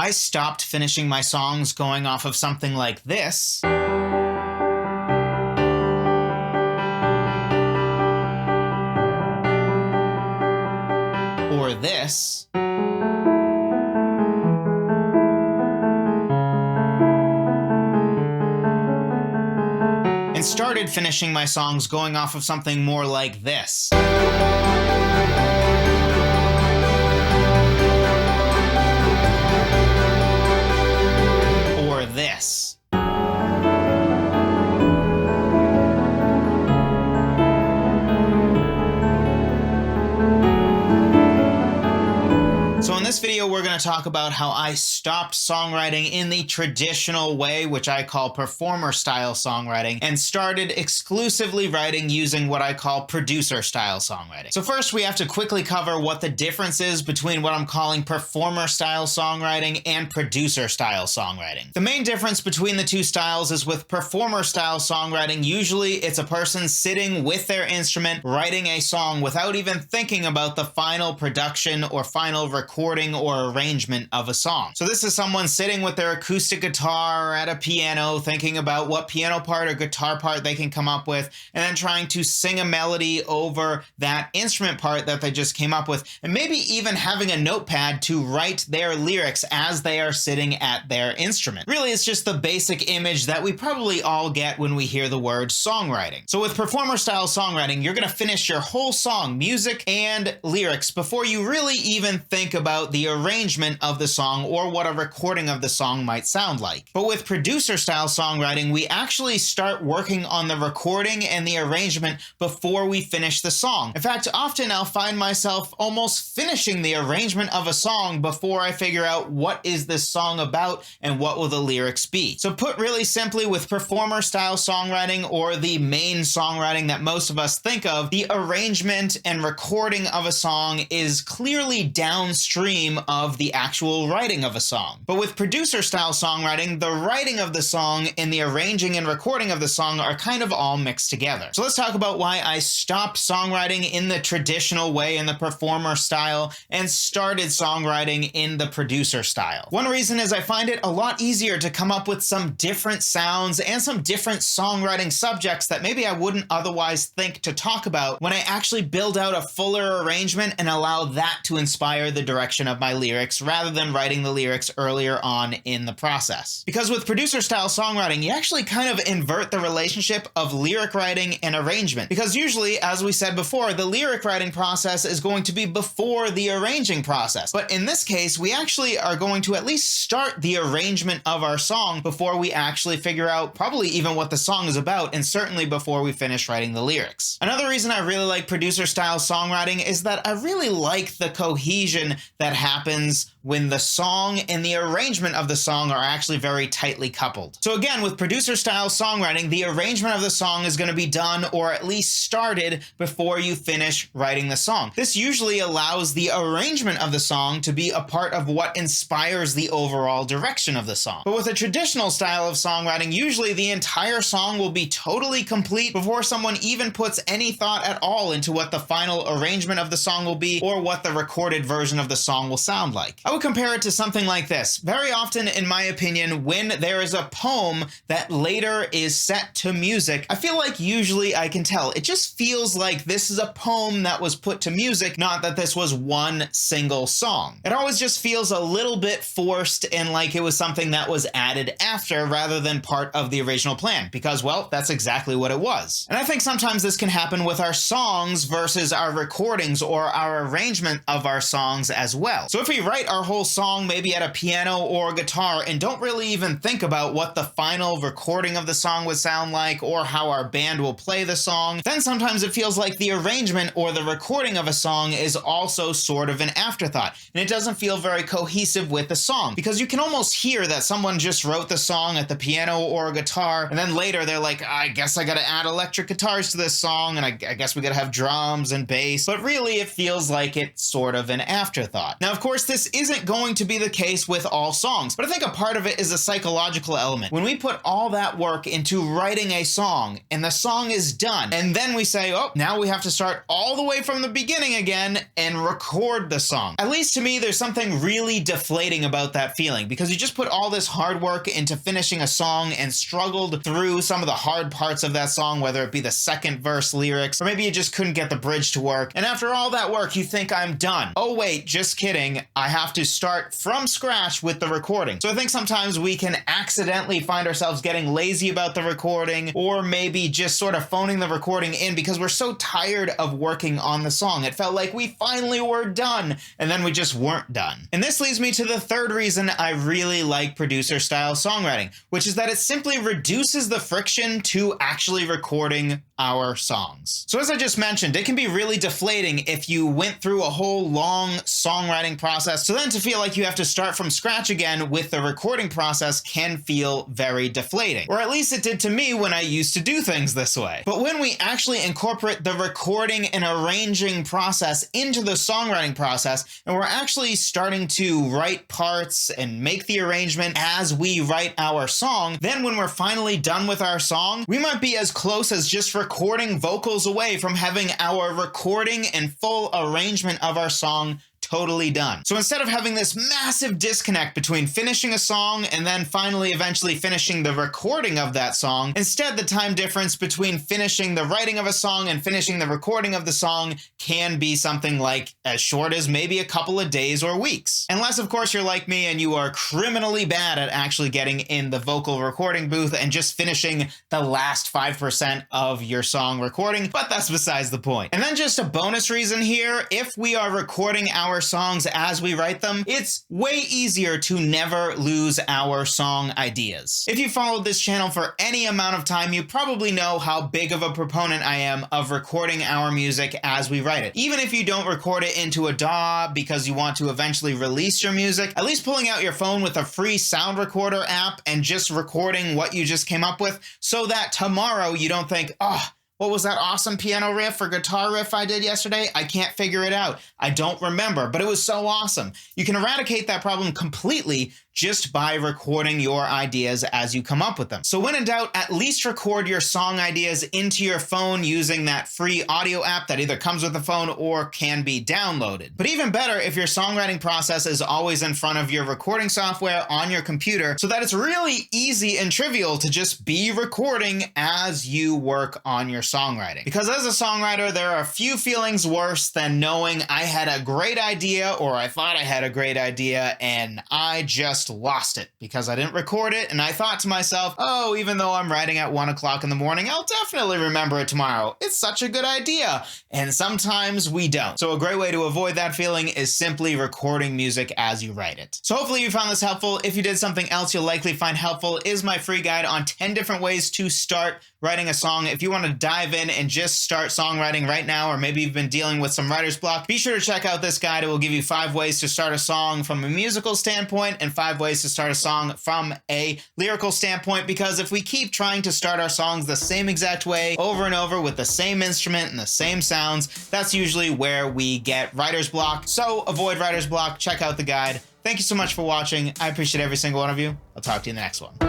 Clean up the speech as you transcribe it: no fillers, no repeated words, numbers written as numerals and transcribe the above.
I stopped finishing my songs going off of something like this, or this, and started finishing my songs going off of something more like this. Or this. So in this video, we're going to talk about how I stopped songwriting in the traditional way, which I call performer-style songwriting, and started exclusively writing using what I call producer-style songwriting. So first, we have to quickly cover what the difference is between what I'm calling performer-style songwriting and producer-style songwriting. The main difference between the two styles is with performer-style songwriting, usually it's a person sitting with their instrument writing a song without even thinking about the final production or final recording or arrangement of a song. So this is someone sitting with their acoustic guitar or at a piano thinking about what piano part or guitar part they can come up with, and then trying to sing a melody over that instrument part that they just came up with, and maybe even having a notepad to write their lyrics as they are sitting at their instrument. Really, it's just the basic image that we probably all get when we hear the word songwriting. So with performer-style songwriting, you're going to finish your whole song, music and lyrics, before you really even think about the arrangement of the song or what a recording of the song might sound like. But with producer-style songwriting, we actually start working on the recording and the arrangement before we finish the song. In fact, often I'll find myself almost finishing the arrangement of a song before I figure out what is this song about and what will the lyrics be. So put really simply, with performer-style songwriting, or the main songwriting that most of us think of, the arrangement and recording of a song is clearly downstream of the actual writing of a song. But with producer-style songwriting, the writing of the song and the arranging and recording of the song are kind of all mixed together. So let's talk about why I stopped songwriting in the traditional way, in the performer style, and started songwriting in the producer style. One reason is I find it a lot easier to come up with some different sounds and some different songwriting subjects that maybe I wouldn't otherwise think to talk about when I actually build out a fuller arrangement and allow that to inspire the direction of my lyrics, rather than writing the lyrics earlier on in the process. Because with producer-style songwriting, you actually kind of invert the relationship of lyric writing and arrangement. Because usually, as we said before, the lyric writing process is going to be before the arranging process. But in this case, we actually are going to at least start the arrangement of our song before we actually figure out probably even what the song is about, and certainly before we finish writing the lyrics. Another reason I really like producer-style songwriting is that I really like the cohesion that happens when the song and the arrangement of the song are actually very tightly coupled. So again, with producer-style songwriting, the arrangement of the song is going to be done, or at least started, before you finish writing the song. This usually allows the arrangement of the song to be a part of what inspires the overall direction of the song. But with a traditional style of songwriting, usually the entire song will be totally complete before someone even puts any thought at all into what the final arrangement of the song will be, or what the recorded version of the song will sound like. I would compare it to something like this. Very often, in my opinion, when there is a poem that later is set to music, I feel like usually I can tell. It just feels like this is a poem that was put to music, not that this was one single song. It always just feels a little bit forced and like it was something that was added after rather than part of the original plan, because, well, that's exactly what it was. And I think sometimes this can happen with our songs versus our recordings or our arrangement of our songs as well. So if we write our whole song maybe at a piano or guitar and don't really even think about what the final recording of the song would sound like or how our band will play the song, then sometimes it feels like the arrangement or the recording of a song is also sort of an afterthought, and it doesn't feel very cohesive with the song, because you can almost hear that someone just wrote the song at the piano or guitar, and then later they're like, I guess I gotta add electric guitars to this song, and I guess we gotta have drums and bass, but really it feels like it's sort of an afterthought. Now, of course, this isn't going to be the case with all songs, but I think a part of it is a psychological element. When we put all that work into writing a song and the song is done, and then we say, oh, now we have to start all the way from the beginning again and record the song. At least to me, there's something really deflating about that feeling, because you just put all this hard work into finishing a song and struggled through some of the hard parts of that song, whether it be the second verse lyrics, or maybe you just couldn't get the bridge to work. And after all that work, you think, I'm done. Oh wait, just kidding. I have to start from scratch with the recording. So I think sometimes we can accidentally find ourselves getting lazy about the recording, or maybe just sort of phoning the recording in because we're so tired of working on the song. It felt like we finally were done, and then we just weren't done. And this leads me to the third reason I really like producer-style songwriting, which is that it simply reduces the friction to actually recording our songs. So as I just mentioned, it can be really deflating if you went through a whole long songwriting process. So then to feel like you have to start from scratch again with the recording process can feel very deflating. Or at least it did to me when I used to do things this way. But when we actually incorporate the recording and arranging process into the songwriting process, and we're actually starting to write parts and make the arrangement as we write our song, then when we're finally done with our song, we might be as close as just recording vocals away from having our recording and full arrangement of our song totally done. So instead of having this massive disconnect between finishing a song and then finally eventually finishing the recording of that song, instead the time difference between finishing the writing of a song and finishing the recording of the song can be something like as short as maybe a couple of days or weeks. Unless of course you're like me and you are criminally bad at actually getting in the vocal recording booth and just finishing the last 5% of your song recording, but that's besides the point. And then just a bonus reason here, if we are recording our songs as we write them, it's way easier to never lose our song ideas. If you followed this channel for any amount of time, you probably know how big of a proponent I am of recording our music as we write it. Even if you don't record it into a DAW because you want to eventually release your music, at least pulling out your phone with a free sound recorder app and just recording what you just came up with so that tomorrow you don't think, oh, what was that awesome piano riff or guitar riff I did yesterday? I can't figure it out. I don't remember, but it was so awesome. You can eradicate that problem completely just by recording your ideas as you come up with them. So when in doubt, at least record your song ideas into your phone using that free audio app that either comes with the phone or can be downloaded. But even better if your songwriting process is always in front of your recording software on your computer so that it's really easy and trivial to just be recording as you work on your songwriting. Because as a songwriter, there are a few feelings worse than knowing I had a great idea or I thought I had a great idea and I just lost it because I didn't record it, and I thought to myself, oh, even though I'm writing at 1 o'clock in the morning, I'll definitely remember it tomorrow. It's such a good idea. And sometimes we don't. So a great way to avoid that feeling is simply recording music as you write it. So hopefully you found this helpful. If you did, something else you'll likely find helpful is my free guide on 10 different ways to start writing a song. If you want to dive in and just start songwriting right now, or maybe you've been dealing with some writer's block, be sure to check out this guide. It will give you 5 ways to start a song from a musical standpoint and 5 ways to start a song from a lyrical standpoint, because if we keep trying to start our songs the same exact way over and over with the same instrument and the same sounds, that's usually where we get writer's block. So avoid writer's block, check out the guide. Thank you so much for watching. I appreciate every single one of you. I'll talk to you in the next one.